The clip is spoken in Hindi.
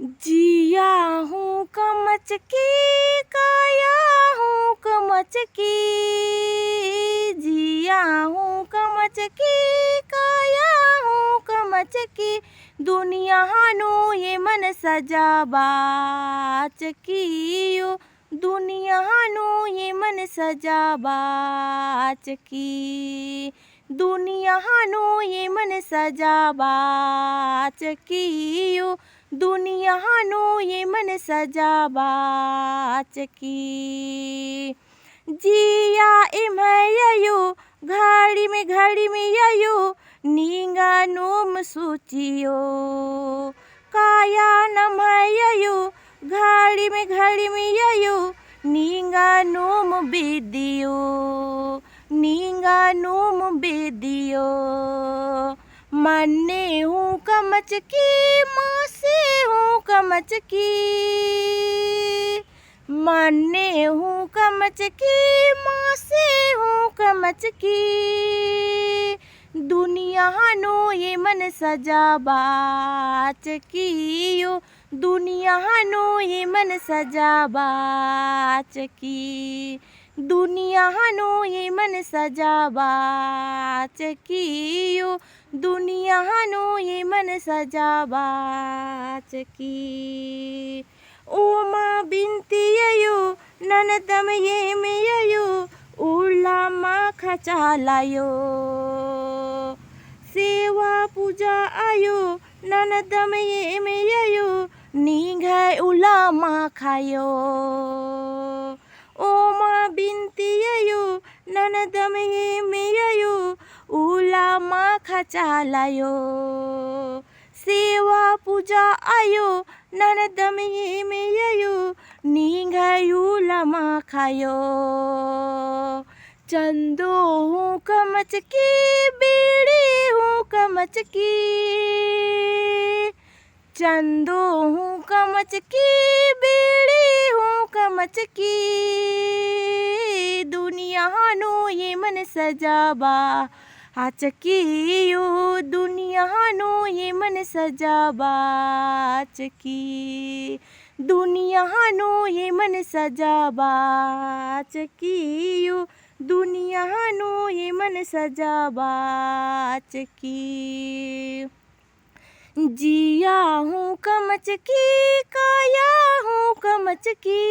जिया हूँ कमच की, काया हूँ कमच की। जिया हूँ कमच की, काया हूँ कमच की। दुनिया हानू ये मन सजा बाच की। दुनिया हानू ये मन सजा बाच की। दुनिया हानू ये मन सजा बाच की। दुनिया हानू ये मन सजा बाच की। जिया इमययो घड़ी में ययो, नींगा नोम सूचियो। काया नमययो घड़ी में ययो, नींगा नोम बेदियो। नींगा नोम बेदियो। मन्ने हूँ कमच की, माँ से हूँ कमच की। मन्ने हूँ कमच की, माँ से हूँ कमच की। दुनिया हानू ये मन सजा बाच की। दुनिया हानू ये मन सजा बाच की। दुनिया हानू ये मन सजा बाच की। दुनिया हानू ये मन सजा बाच की। उमा बिनती ययो ननदम ये में ययो, उला माँ खचालायो। सेवा पूजा आयो ननदम ये में ययो, नीघाय उला माँ खायो। ओमा बिनती ययो ननदम ये में ययो, उला माँ खचालायो। सेवा पूजा आयो ननदम ये में ययो, नीघाय उला माँ खायो। चंदो हूँ कमच की, बीड़ी हूँ कमच की। चंदो हूँ कमच की, बीड़ी हूँ कमच की। दुनिया हानू ये मन सजा बाच की। दुनिया हानू ये मन सजा बाच की। दुनिया हानू ये मन सजा बाच की। दुनिया हानू ये मन सजा बाच की। जिया हूँ कमच की, काया हूँ कमच की।